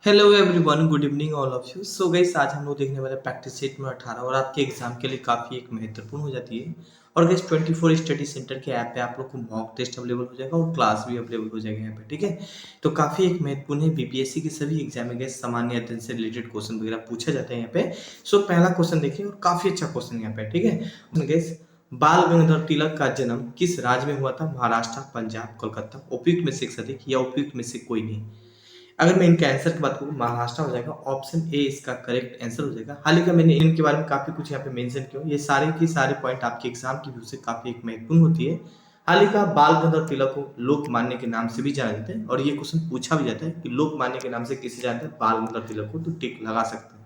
Hello everyone, good evening all of you. So guys, आज हम लोग देखने वाले प्रैक्टिस सेट में 18 और आपके एग्जाम के लिए काफ़ी एक महत्वपूर्ण हो जाती है। और गाइस 24 स्टडी सेंटर के ऐप पे आप लोग को मॉक टेस्ट अवेलेबल हो जाएगा और क्लास भी अवेलेबल हो जाएगा यहाँ पे, ठीक है। तो काफ़ी एक महत्वपूर्ण है, बीपीएससी के सभी एग्जाम में गाइस सामान्य अध्ययन से रिलेटेड क्वेश्चन वगैरह पूछा जाता है यहाँ पे। सो पहला क्वेश्चन देखिए और काफ़ी अच्छा क्वेश्चन यहाँ पे, ठीक है गाइस। बाल गंगाधर तिलक का जन्म किस राज्य में हुआ था? महाराष्ट्र, पंजाब, कोलकाता। उपयुक्त में से एक अधिक या उपयुक्त में से कोई नहीं। अगर मैं इनके आंसर की बात करूँ, महाराष्ट्र हो जाएगा। ऑप्शन ए इसका करेक्ट आंसर हो जाएगा। हाल ही का मैंने इनके बारे में काफी कुछ यहाँ पे मेंशन किया। ये सारे की सारे पॉइंट आपके एग्जाम की व्यू से काफी एक महत्वपूर्ण होती है। हाल ही का बाल गंगाधर तिलक को लोकमान्य के नाम से भी जाना जाता है और ये क्वेश्चन पूछा भी जाता है कि लोकमान्य के नाम से किसे जानते हैं? बाल गंगाधर तिलक को, तो टिक लगा सकते हैं।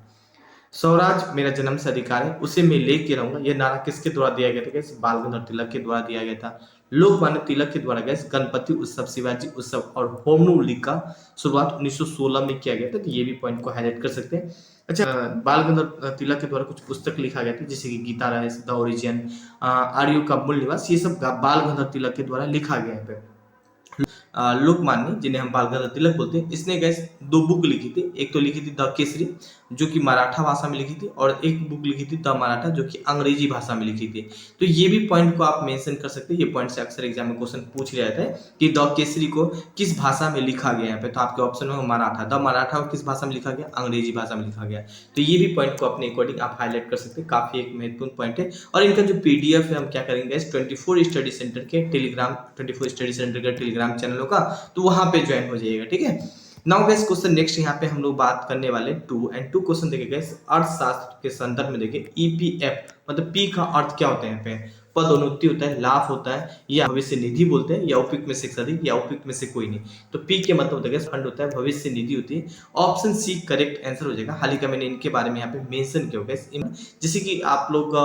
स्वराज मेरा जन्म से अधिकार है, उसे मैं लेके रहूंगा, यह नारा किसके द्वारा दिया गया था? गैस बाल गंगाधर तिलक के द्वारा दिया गया था। लोकमान्य तिलक के द्वारा गैस गणपति उत्सव, शिवाजी उत्सव और होमरू लीग का शुरुआत 1916 में किया गया था। तो ये भी पॉइंट को हाईलाइट कर सकते हैं। अच्छा, बाल गंगाधर तिलक के द्वारा कुछ पुस्तक लिखा गया था, जैसे कि गीता रहस्य, द ओरिजिन, आर्यों का मूल निवास, ये सब बाल गंगाधर तिलक के द्वारा लिखा गया है। लोकमान्य, जिन्हें हम बाल गंगाधर तिलक बोलते हैं, इसने गैस दो बुक लिखी थी। एक तो लिखी थी द केसरी, जो कि मराठा भाषा में लिखी थी, और एक बुक लिखी थी द मराठा, जो कि अंग्रेजी भाषा में लिखी थी। तो ये भी पॉइंट को आप मेंशन कर सकते हैं। ये पॉइंट से अक्सर एग्जाम में क्वेश्चन पूछ लिया जाता है कि द केसरी को किस भाषा में लिखा गया है। तो आपके ऑप्शन में मराठा, द मराठा को किस भाषा में लिखा गया? अंग्रेजी भाषा में लिखा गया। तो ये भी पॉइंट को अपने अकॉर्डिंग आप हाईलाइट कर सकते हैं। काफी एक महत्वपूर्ण पॉइंट है। और इनका जो पीडीएफ है, हम क्या करेंगे, 24 स्टडी सेंटर के टेलीग्राम, 24 स्टडी सेंटर के टेलीग्राम चैनल होगा, तो वहां पे ज्वाइन हो जाइएगा, ठीक है। नाउ गाइस, क्वेश्चन नेक्स्ट यहाँ पे हम लोग बात करने वाले 2 क्वेश्चन देखिए गाइस। अर्थशास्त्र के संदर्भ में देखिए, ईपीएफ मतलब पी का अर्थ क्या होता है? यहाँ पे पदोन्नति होता है, लाभ होता है, या भविष्य निधि बोलते हैं, या उपयुक्त में से अधिक, या उपयुक्त में से कोई नहीं। तो पी के मतलब होता है फंड होता है, भविष्य निधि होती है। ऑप्शन सी करेक्ट आंसर हो जाएगा। हाल ही का मैंने इनके बारे में यहाँ पे मेंशन किया होगा, जैसे कि आप लोग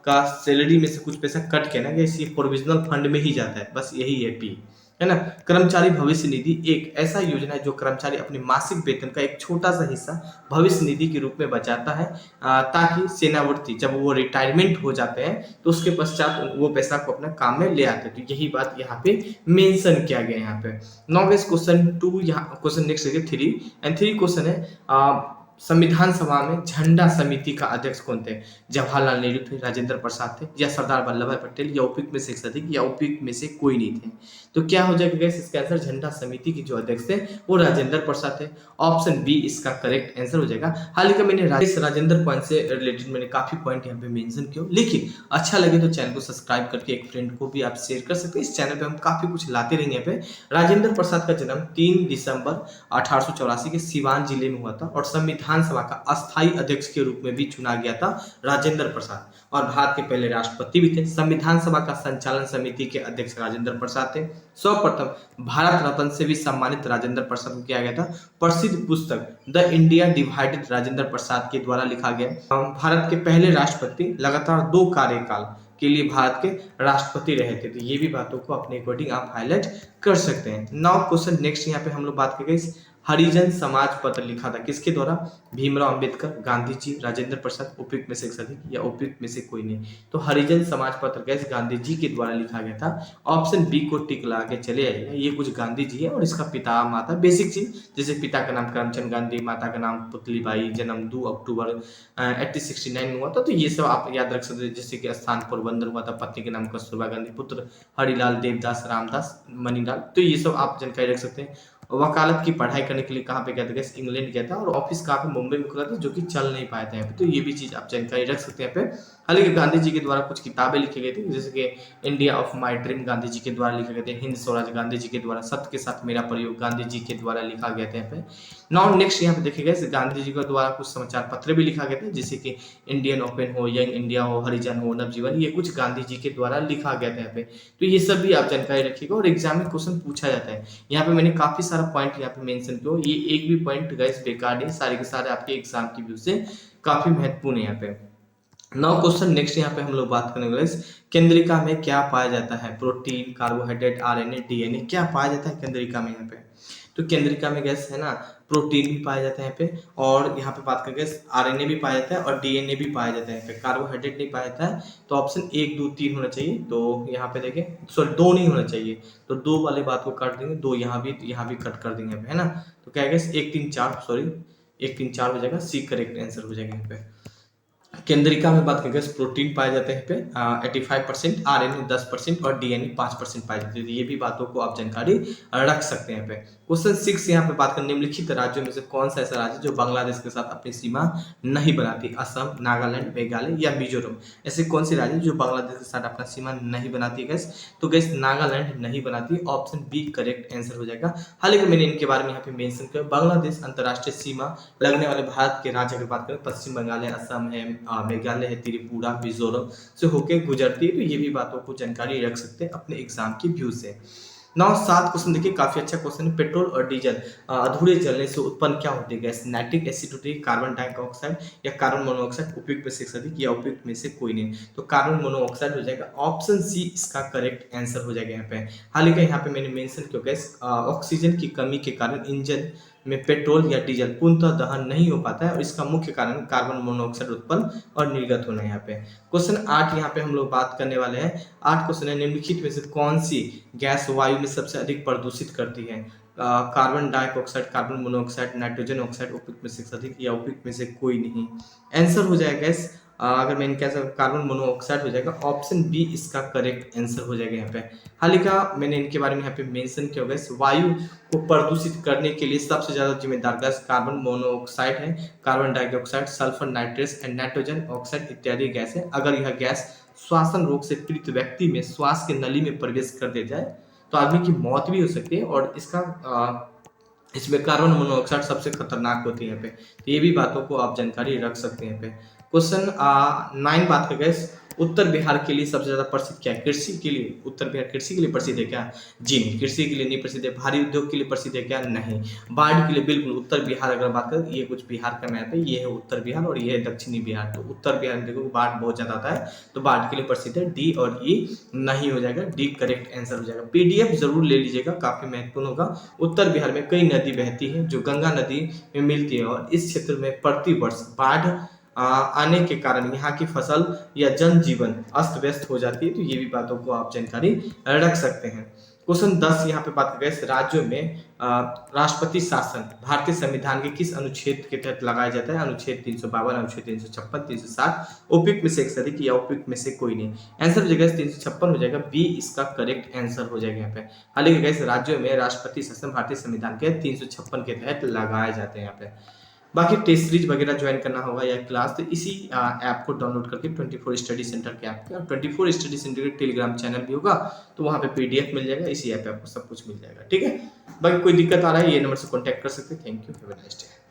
का सैलरी में से कुछ पैसा कट के ना गैस, ये प्रोविजनल फंड में ही जाता है, बस यही है पी, है ना। कर्मचारी भविष्य निधि एक ऐसा योजना है जो कर्मचारी अपने मासिक वेतन का एक छोटा सा हिस्सा भविष्य निधि के रूप में बचाता है, ताकि सेनावर्ती जब वो रिटायरमेंट हो जाते हैं तो उसके पश्चात वो पैसा को अपने काम में ले आते हैं। तो यही बात यहाँ पे मेंशन किया गया है यहाँ पे। नाउ गाइस, क्वेश्चन 2, यहाँ क्वेश्चन नेक्स्ट देखिए 3 क्वेश्चन है। संविधान सभा में झंडा समिति का अध्यक्ष कौन थे? जवाहरलाल नेहरू थे, राजेंद्र प्रसाद थे, या सरदार वल्लभ भाई पटेल, या उपयुक्त में से अधिक, या उपयुक्त में से कोई नहीं थे। तो क्या हो जाएगा गैस इसका आंसर? झंडा समिति के जो अध्यक्ष थे वो राजेंद्र प्रसाद थे। ऑप्शन बी इसका करेक्ट आंसर हो जाएगा। हाल ही का मैंने राजेंद्र पॉइंट से रिलेटेड मैंने काफी पॉइंट यहाँ पे मेंशन किया, लेकिन अच्छा लगे तो चैनल को सब्सक्राइब करके एक फ्रेंड को भी आप शेयर कर सकते हैं। इस चैनल पे हम काफी कुछ लाते रहेंगे यहाँ पे। राजेंद्र प्रसाद का जन्म 3 दिसंबर 1884 के सिवान जिले में हुआ था, और संविधान सभा का अस्थायी अध्यक्ष के रूप में भी चुना गया था राजेंद्र प्रसाद, और भारत के पहले राष्ट्रपति भी थे। संविधान सभा का संचालन समिति के अध्यक्ष राजेंद्र प्रसाद थे। सर्वप्रथम भारत रत्न से भी सम्मानित राजेंद्र प्रसाद को किया गया था। प्रसिद्ध पुस्तक the India divided Rajendra Prasad के द्वारा लिखा गया। भारत के पहले राष्ट्रपति, लगातार 2 कार्यकाल के लिए भारत के राष्ट्रपति रहे थे। तो ये भी बातों को अपने अकॉर्डिंग आप हाईलाइट कर सकते हैं। नाउ क्वेश्चन नेक्स्ट यहाँ पे हम लोग बात करेंगे, हरिजन समाज पत्र लिखा था किसके द्वारा? भीमराव अंबेडकर, गांधी जी, राजेंद्र प्रसाद, उपयुक्त में से अधिक, या उपयुक्त में से कोई नहीं। तो हरिजन समाज पत्र गैस गांधी जी के द्वारा लिखा गया था। ऑप्शन बी को टिक लगा के चले आइएगा। ये कुछ गांधी जी है और इसका पिता माता, बेसिक चीज, जैसे पिता का नाम करमचंद गांधी, माता का नाम पुतलीबाई, जन्म 2 अक्टूबर 1869 में हुआ था। तो ये सब आप याद रख सकते हैं। जैसे कि स्थान पोरबंदर हुआ था, पत्नी के नाम कस्तूरबा गांधी, पुत्र हरिलाल, देवदास, रामदास, मनीलाल। तो ये सब आप जानकारी रख सकते हैं। वकालत की पढ़ाई करने के लिए कहाँ पे गया था? इंग्लैंड गया था, और ऑफिस कहाँ पे? मुंबई में खुला था, जो कि चल नहीं पाए थे यहाँ पे। तो ये भी चीज आप जानकारी रख सकते हैं यहाँ पे। हालांकि गांधी जी के द्वारा कुछ किताबें लिखी गई थी, जैसे कि India of my dream Gandhi ji के द्वारा लिखे गए थे, हिंद स्वराज गांधी जी के द्वारा, सत्य के साथ मेरा प्रयोग गांधी जी के द्वारा लिखा गया था यहाँ पे। नाउ नेक्स्ट यहाँ पे देखिएगा, गांधी जी के द्वारा कुछ समाचार पत्र भी लिखा गया था, जैसे कि इंडियन ओपन हो, यंग इंडिया हो, हरिजन हो, नवजीवन, ये कुछ गांधी जी के द्वारा लिखा गया था यहाँ पे। तो ये सब भी आप जानकारी रखिएगा, और एग्जाम में क्वेश्चन पूछा जाता है। यहाँ पे मैंने काफी सारा पॉइंट यहाँ पे मेंशन किया, ये एक भी पॉइंट गाइस बेकार नहीं, सारे के सारे आपके एग्जाम की व्यू से काफी महत्वपूर्ण है यहाँ पे। नाउ क्वेश्चन नेक्स्ट यहाँ पे हम लोग बात करेंगे गाइस, केंद्रिका में क्या पाया जाता है? प्रोटीन, कार्बोहाइड्रेट, आरएनए, डीएनए, क्या पाया जाता है केंद्रिका में यहाँ पे? तो केंद्रिका में गैस है ना, प्रोटीन भी पाया जाता है यहाँ पे, और यहाँ पे बात करेंगे आरएनए भी पाया जाता है और डीएनए भी पाया जाता है यहाँ पे, कार्बोहाइड्रेट नहीं पाया जाता है। तो ऑप्शन 1 2 3 होना चाहिए। तो यहाँ पे देखें, सॉरी 2 नहीं होना चाहिए, तो 2 वाले बात को काट देंगे, 2 यहाँ भी कट कर देंगे यहाँ पे, है ना। तो क्या है 1 3 4, सॉरी 1 3 4 हो जाएगा, सी करेक्ट आंसर हो जाएगा यहाँ पे। केंद्रिका में बात करेंगे, प्रोटीन पाए जाते हैं पे 85%, आरएनए 10% और डीएनए 5% पाए जाते हैं। ये भी बातों को आप जानकारी रख सकते हैं पे। क्वेश्चन 6 यहाँ पे बात करें, निम्नलिखित राज्यों में से कौन सा ऐसा राज्य जो बांग्लादेश के साथ अपनी सीमा नहीं बनाती? असम, नागालैंड, मेघालय या मिजोरम। ऐसे कौन सी राज्य जो बांग्लादेश के साथ अपना सीमा नहीं बनाती है? तो गैस नागालैंड नहीं बनाती, ऑप्शन बी करेक्ट आंसर हो जाएगा। हालांकि मैंने इनके बारे में यहाँ पे मेंशन किया। बांग्लादेश अंतर्राष्ट्रीय सीमा लगने वाले भारत के राज्य की बात करें, पश्चिम बंगाल है, असम है, मेघालय है, त्रिपुरा, मिजोरम से होके गुजरती है। तो ये भी बातों को जानकारी रख सकते हैं अपने एग्जाम की व्यू से। 7 क्वेश्चन देखिए, काफी अच्छा क्वेश्चन है। पेट्रोल और डीजल अधूरे जलने से उत्पन्न क्या होती है गैस? नाइट्रिक एसिड होती है, कार्बन डाइऑक्साइड या कार्बन मोनोऑक्साइड, उपयुक्त में से अधिक या उपयुक्त में से कोई नहीं। तो कार्बन मोनोऑक्साइड हो जाएगा, ऑप्शन सी इसका करेक्ट आंसर हो जाएगा यहाँ पे। हालांकि यहाँ पे मैंने मेंशन किया गैस, ऑक्सीजन की कमी के कारण इंजन में पेट्रोल या डीजल पूर्णतः दहन नहीं हो पाता है, और इसका मुख्य कारण कार्बन मोनोऑक्साइड उत्पन्न और निर्गत होना है यहाँ पे। क्वेश्चन 8 यहाँ पे हम लोग बात करने वाले हैं। 8 क्वेश्चन है, निम्नलिखित में से कौन सी गैस वायु में सबसे अधिक प्रदूषित करती है? Carbon dioxide, carbon monoxide, nitrogen oxide, उपयुक्त में से अधिक या उपयुक्त में से कोई नहीं। आंसर हो जाएगा गैस, अगर मैं कह सकता कार्बन मोनोऑक्साइड हो जाएगा, ऑप्शन बी इसका करेक्ट आंसर हो जाएगा यहाँ पे। हालांकि मैंने इनके बारे में यहाँ पे मेंशन किया होगा, वायु को प्रदूषित करने के लिए सबसे ज्यादा जिम्मेदार गैस कार्बन मोनोऑक्साइड है, carbon dioxide, sulphur, nitrous and nitrogen oxide इत्यादि गैस है। अगर यह गैस श्वसन रोग से पीड़ित व्यक्ति में श्वास की नली में प्रवेश कर दे जाए तो आदमी की मौत भी हो सकती है, और इसमें कार्बन मोनोऑक्साइड सबसे खतरनाक होती है यहाँ पे। तो ये भी बातों को आप जानकारी रख सकते हैं यहाँ पे। क्वेश्चन 9 बात कर गए, उत्तर बिहार के लिए सबसे ज्यादा प्रसिद्ध क्या है? कृषि के लिए उत्तर बिहार कृषि के लिए प्रसिद्ध है क्या? जी नहीं, कृषि के लिए नहीं प्रसिद्ध है। भारी उद्योग के लिए प्रसिद्ध है क्या? नहीं। बाढ़ के लिए बिल्कुल। उत्तर बिहार अगर बात करें, ये कुछ बिहार का मैप है, ये है उत्तर बिहार और ये है दक्षिणी बिहार। तो उत्तर बिहार में देखो बाढ़ बहुत ज्यादा आता है, तो बाढ़ के लिए प्रसिद्ध है। डी और ई नहीं हो जाएगा, डी करेक्ट आंसर हो जाएगा। पीडीएफ जरूर ले लीजिएगा, काफी महत्वपूर्ण होगा। उत्तर बिहार में कई नदी बहती है जो गंगा नदी में मिलती है, और इस क्षेत्र में प्रति वर्ष बाढ़ आने के कारण यहाँ की फसल या जनजीवन अस्त व्यस्त हो जाती है। तो ये भी बातों को आप जानकारी रख सकते हैं। क्वेश्चन 10 यहाँ पे बात करें, राज्यों में राष्ट्रपति शासन भारतीय संविधान के किस अनुच्छेद के तहत लगाया जाता है? अनुच्छेद 352, अनुच्छेद 356, 360, उपयुक्त में से एक से अधिक या उपयुक्त में से कोई नहीं। आंसर हो जाएगा 356 हो जाएगा, बी इसका करेक्ट आंसर हो जाएगा यहाँ पे। हालांकि गैस राज्यों में राष्ट्रपति शासन भारतीय संविधान के 356 के तहत लगाए जाते हैं यहाँ पे। बाकी टेस्ट सीरीज वगैरह ज्वाइन करना होगा या क्लास, तो इसी ऐप को डाउनलोड करके 24 स्टडी सेंटर के ऐप पे, 24 स्टडी सेंटर के टेलीग्राम चैनल भी होगा, तो वहाँ पे पीडीएफ मिल जाएगा, इसी ऐप पे आपको सब कुछ मिल जाएगा। ठीक है, बाकी कोई दिक्कत आ रहा है ये नंबर से कॉन्टैक्ट कर सकते हैं। Thank you, have a nice day.